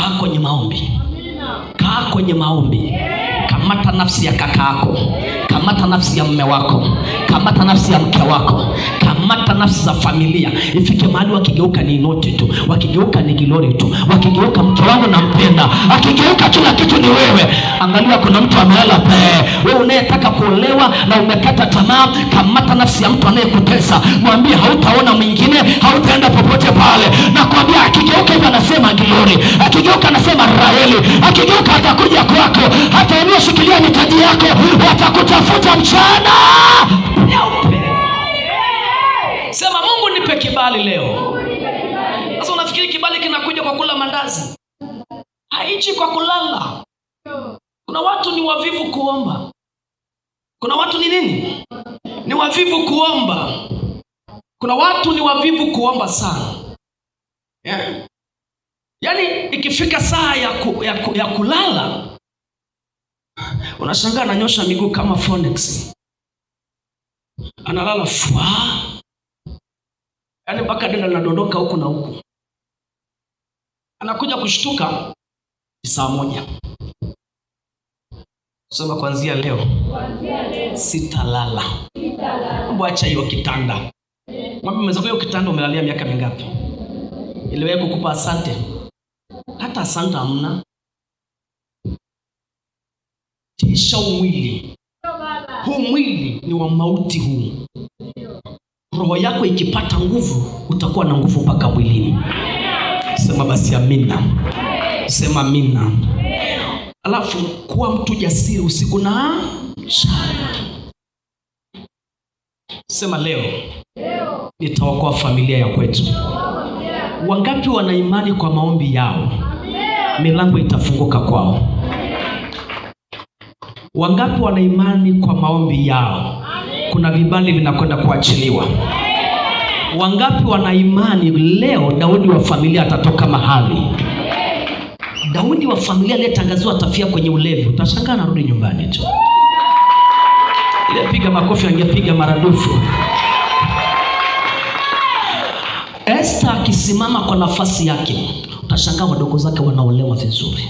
Kaa kwenye maombi. Kaa kwenye maombi. Kamata nafsi ya kakako, kamata nafsi ya mume wako, kamata nafsi ya mke wako, kamata nafsi za familia. Ifike mahali wakigeuka ni noti tu, wakigeuka ni glory tu, wakigeuka mke wangu nampenda, akigeuka kila kitu ni wewe. Angalia, kuna mtu amelala pale. Wewe unayetaka kuolewa na umekata tamaa, kamata nafsi ya mtu anayekutesa. Mwambie hautaona mwingine, hautaenda popote pale. Na kuambia akigeuka hivi anasema glory, akigeuka anasema Raheli, akigeuka atakuja kwako, hata shikilia mitaji yako, watakutafuta mchana nyeupe. Sema Mungu nipe kibali leo. Sasa unafikiri kibali kinakuja kwa kula mandazi? Haiji kwa kulala. Kuna watu ni wavivu kuomba. Kuna watu ni nini? Ni wavivu kuomba. Kuna watu ni wavivu kuomba sana. Yaani ikifika saa ya kulala, unashangaa ananyosha miguu kama Phoenix. Analala fwa. Yaani mpaka denda linadondoka huku na huku. Anakuja kushtuka saa 1. Sema kuanzia leo sitalala. Acha hiyo kitanda. Mwambie mzako hiyo kitanda umelalia miaka mingapi? Iliwahi kukupa asante? Hata asante hamna. Tisha mwili. Huu mwili ni wa mauti huu. Roho yako ikipata nguvu, utakuwa na nguvu mpaka mwilini. Sema basi amina. Sema amina. Alafu kuwa mtu jasiri usiku na mchana. Sema leo nitaokoa familia ya kwetu. Wangapi wana imani kwa maombi yao milango itafunguka kwao? Wangapi wana imani kwa maombi yao kuna vibali vinakwenda kuachiliwa? Wangapi wana imani leo Daudi wa familia atatoka mahali? Daudi wa familia aliyetangaziwa atafia kwenye ulevi, utashangaa anarudi nyumbani tu. Ile piga makofi angepiga maradufu. Esther akisimama kwa nafasi yake, utashangaa wadogo zake wanaolewa vizuri.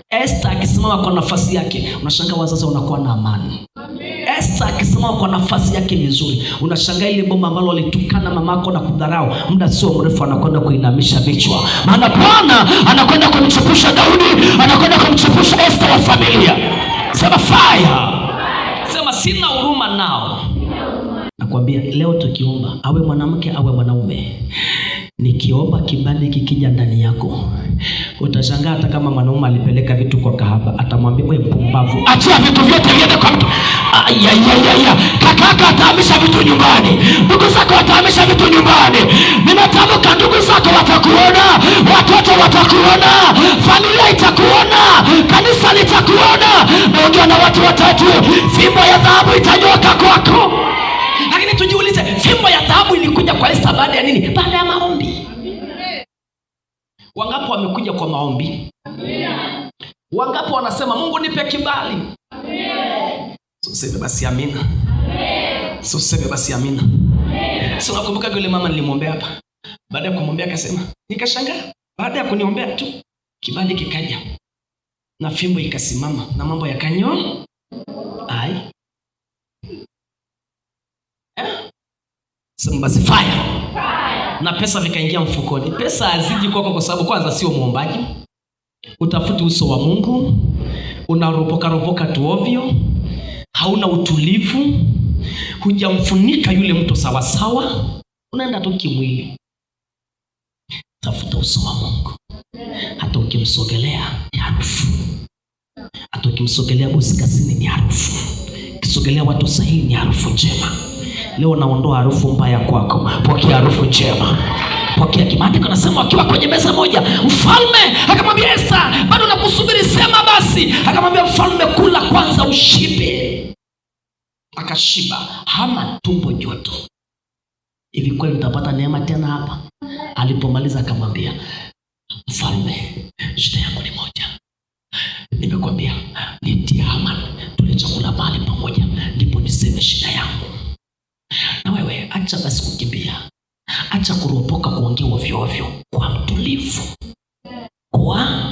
Esther akisimama kwa nafasi yake, unashangaa wazazi wanakuwa na amani. Esther akisimama kwa nafasi yake vizuri, unashangaa ile bomba ambalo walitukana mamako na kudharau, muda sio mrefu anakwenda kuinamisha vichwa. Maana Bwana anakwenda kumchepusha Daudi, anakwenda kumchepusha Esther wa familia. Sema fire. Sema sina huruma nao. Nakwambia leo tukiomba, awe mwanamke awe mwanaume, nikiomba kibali kikija ndani yako, utashangaa hata kama mwanaume alipeleka vitu kwa kahaba, atamwambia wewe mpumbavu, achia vitu vyote viende kwa mtu. Kaka atahamisha vitu nyumbani, ndugu zako watahamisha vitu nyumbani. Ninatamka ndugu zako watakuona, watoto watakuona, familia itakuona, kanisa litakuona. Naongea na watu watatu, fimbo ya dhahabu itanyoka kwako. Lakini tujiulize, fimbo ya dhahabu ilikuja kwa Esther baada ya nini? Baada ya maombi. Wangapi wamekuja kwa maombi? Wangapi wanasema Mungu nipe kibali? Sasa basi amina. Sasa basi amina. Sasa nakumbuka yule mama nilimwombea hapa. Baada ya kumwombea akasema, nikashangaa, baada ya kuniombea tu kibali kikaja na fimbo ikasimama na mambo yakanyo. Ai. Sema basi fire. Na pesa vikaingia mfukoni. Pesa haziji kwako kwa sababu kwanza sio muombaji. Utafuti uso wa Mungu. Unaropoka tu ovyo. Hauna utulivu. Hujamfunika yule mtu sawa sawa. Unaenda tu kimwili. Tafuta uso wa Mungu. Hata ukimsogelea ni harufu. Hata ukimsogelea bosi kazini ni harufu. Ukisogelea watu sahihi ni harufu njema. Leo naondoa harufu mbaya kwako. Pokea harufu njema. Pokea kibali. Anasema wakiwa kwenye meza moja, mfalme akamwambia Esther, bado nakusubiri, sema basi. Akamwambia mfalme, kula kwanza ushibe. Akashiba, hana tumbo joto. Hivi kweli utapata neema tena hapa? Alipomaliza akamwambia, mfalme, shida yangu ni moja. Nimekwambia nitie Haman, tule chakula mahali pamoja, ndipo niseme shida yangu. Na wewe acha basi kukimbia. Acha kuropoka kuongea ovyo ovyo. Kwa mtulivu. Kwa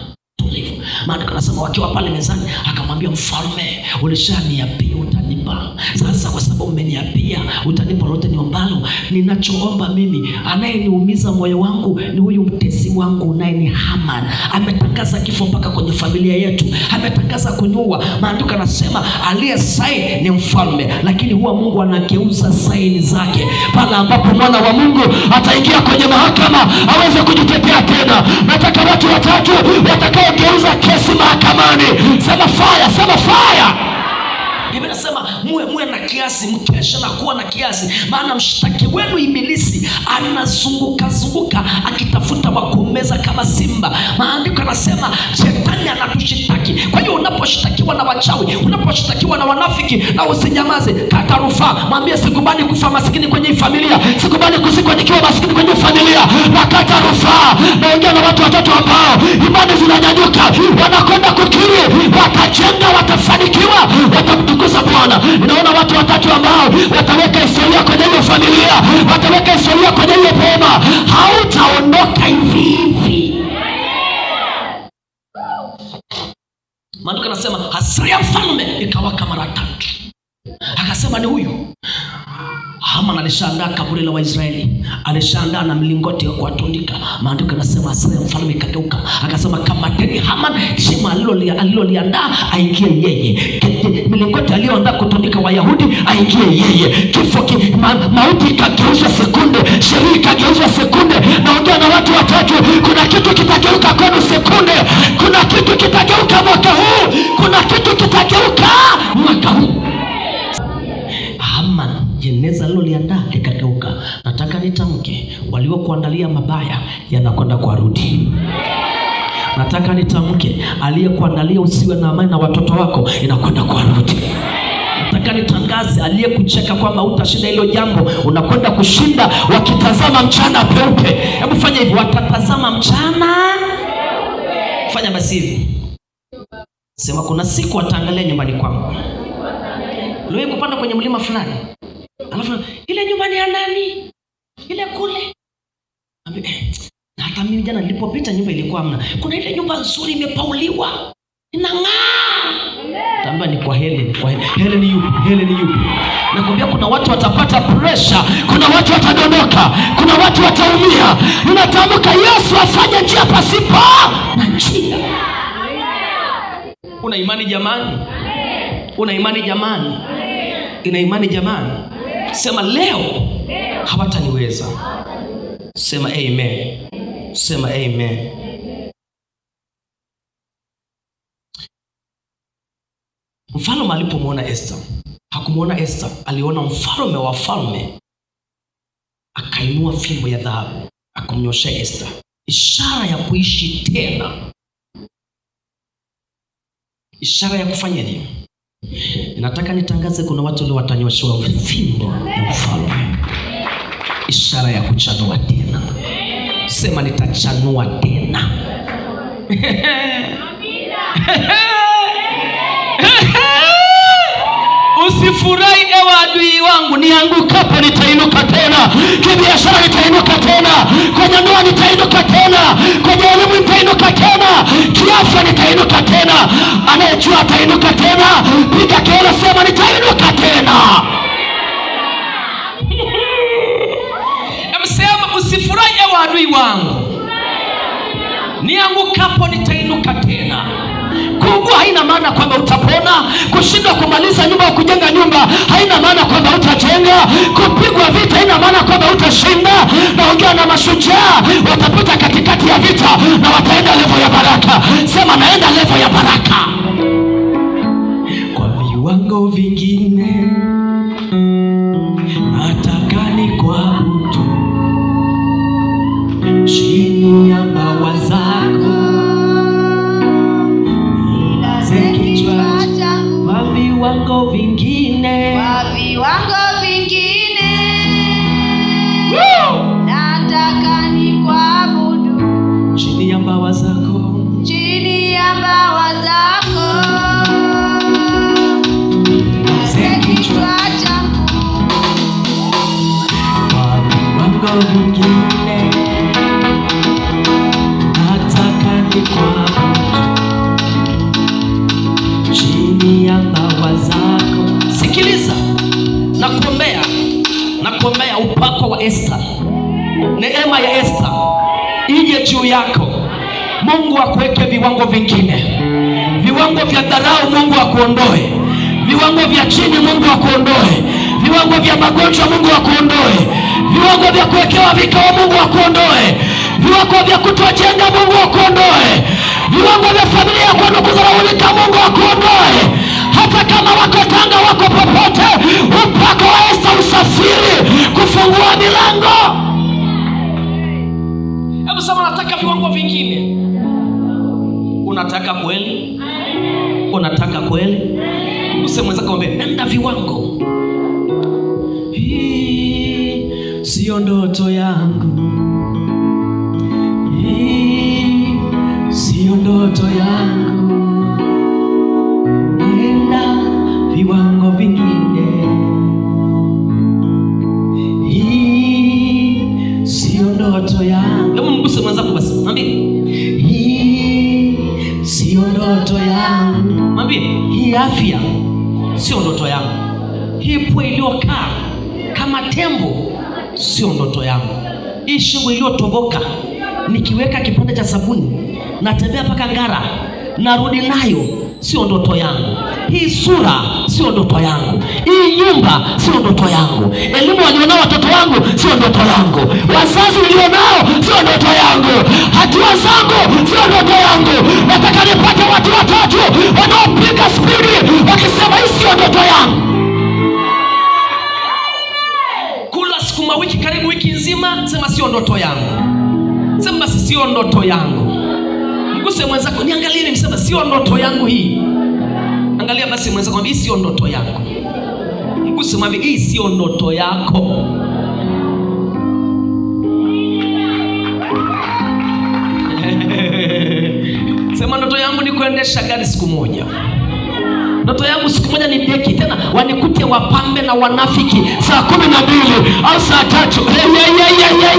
Maandiko yanasema wakiwa pale mezani, akamwambia mfalme, ulishaniapia utanipa. Sasa kwa sababu umeniapia utanipa lolote niombalo, ninachoomba mimi, anayeniumiza moyo wangu ni huyu mtesi wangu naye ni Haman. Ametangaza kifo mpaka kwenye familia yetu, ametangaza kunyua. Maandiko yanasema aliye saini ni mfalme, lakini huwa Mungu anageuza saini zake pale ambapo mwana wa Mungu ataingia kwenye mahakama aweze kujitetea tena. Nataka watu watatu watakaogeuza kesi mahakamani. Sema fire, sema fire. Biblia inasema muwe na kiasi, mkesha na kuwa na kiasi, maana mshtaki wenu ibilisi anazunguka akitafuta wakumeza kama simba. Maandiko yanasema shetani anatushitaki. Kwa hiyo unaposhtakiwa na wachawi, unaposhtakiwa na wanafiki, na usinyamaze, kata rufaa. Mwambie sikubali kufa maskini kwenye familia, sikubali kuzikwa nikiwa maskini kwenye familia, na kata rufaa. Naongea na watu watatu ambao imani zinanyanyuka, wanakwenda kukiri, watajenga, watafanikiwa, watamtukuza Bwana. Ninaona watu watatu ambao wataweka historia kwenye hiyo familia, wataweka historia kwenye hiyo boma. Hautaondoka hivi hivi. Maandiko yanasema hasira ya mfalme ikawaka mara 3. Akasema ni huyu Haman alishaandaa kaburi la Waisraeli, alishaandaa na mlingoti wa kuatundika. Maandiko yanasema hasira ya mfalme ikageuka, akasema kamateni Haman, shima aliloliandaa aingie yeye, mlingoti alioandaa kutundika Wayahudi aingie yeye. Kifo mauti ikageuzwa sekunde, sheria ikageuzwa sekunde. Naongea na watu watatu, kuna kitu kitageuka kwenu sekunde, kuna kitu kitageuka mwaka huu, kuna kitu kitageuka mwaka huu. Haman jeneza aliloliandaa likageuka. Nataka nitamke, waliokuandalia mabaya yanakwenda kuarudi. Nataka nitamke, aliyekuandalia usiwe na amani na watoto wako inakwenda kuarudi. Nataka nitangaze, aliyekucheka kwamba utashinda hilo jambo unakwenda kushinda. Wakitazama mchana peupe, hebu fanya hivi, watatazama mchana peupe. Fanya basi hivi, sema kuna siku wataangalia nyumbani kwangu. Leo kupanda kwenye mlima fulani, alafu ile nyumbani ya nani? Ile kule. Na hata mimi jana nilipopita nyumba ilikuwa hamna. Kuna ile nyumba nzuri imepauliwa, inang'aa. Tamba ni kwa Helen, kwa Helen ni yupi? Helen ni yupi? Nakwambia kuna watu watapata pressure, kuna watu watadondoka, kuna watu wataumia. Ninatamka Yesu afanye njia pasipo na njia. Una imani jamani? Una imani jamani? Ina imani jamani? Sema leo hawataniweza. Sema amen. Sema amen. Mfalme alipomwona Esther, hakumuona Esther, aliona mfalme wa falme. Akainua fimbo ya dhahabu akamnyoshia Esther, ishara ya kuishi tena, ishara ya kufanya nini? Nataka nitangaze, kuna watu leo watanyoshewa fimbo ya mfalme, ishara ya kuchanua tena. Sema nitachanua tena. Usifurahi ewe adui wangu, niangukapo nitainuka tena. Kibiashara nitainuka tena, kwenye ndoa nitainuka tena, kwenye elimu nitainuka tena, kiafya nitainuka tena. Anayejua atainuka tena, piga kelele, sema nitainuka tena. Sema usifurahi ewe adui wangu, niangukapo nitainuka tena. Kuugua haina maana kwamba utapona. Kushindwa kumaliza nyumba au kujenga nyumba haina maana kwamba utajenga. Kupigwa vita haina maana kwamba utashinda. Naongea na mashujaa, watapita katikati ya vita na wataenda levo ya baraka. Sema naenda levo ya baraka. Kwa viwango vingine nataka nikuabudu chini ya mbawa zako. Kwa viwango vingine, kwa viwango vingine, nataka nikuabudu chini ya mbawa zako, chini ya mbawa zako. Kichwa changu kwa viwango vingine, nataka nikuabudu nakuombea upako wa Esta, neema ya Esta ije juu yako. Mungu akuweke viwango vingine, viwango vya dharau Mungu akuondoe, viwango vya chini Mungu akuondoe, viwango vya magonjwa Mungu akuondoe, viwango vya kuwekewa vikao Mungu akuondoe, viwango vya kutojenga Mungu akuondoe, viwango vya familia kwenu kudharaulika Mungu akuondoe. Hata kama wako Tanga, wako popote, upako wa Esta usafiri kufungua milango. Hebu sema nataka viwango vingine. Unataka kweli? Unataka kweli? Useme mwenzako kwamba nenda viwango. Hii sio ndoto yangu. Hii sio ndoto yangu. Nenda viwango vingine. Hii sio ndoto yangu. Hebu mguse mwenzako basi. Mwambie hii sio ndoto yangu. Mwambie hii afya sio ndoto yangu. Hii pua iliyokaa kama tembo sio ndoto yangu. Hii shingo iliyotoboka nikiweka kipande cha sabuni natembea mpaka Ngara narudi nayo sio ndoto yangu. Hii sura sio ndoto yangu. Hii nyumba sio ndoto yangu. Elimu walionao watoto wangu sio ndoto yangu. Wazazi ulionao sio ndoto yangu. Hatua zangu sio ndoto yangu. Nataka nipate watu watatu wanaopiga spidi wakisema hii sio ndoto yangu. Kula sukuma wiki karibu wiki nzima, sema sio ndoto yangu. Sema basi sio ndoto yangu. Mguse mwenzako, niangalie msema sio ndoto yangu hii. Angalia basi mwenzako, mwambie sio ndoto yako. Mguse mwambie hii sio ndoto yako. Sema ndoto yangu ni kuendesha gari siku moja. Ndoto yangu siku moja ni deki, tena wanikute wapambe na wanafiki saa 12 au saa 3.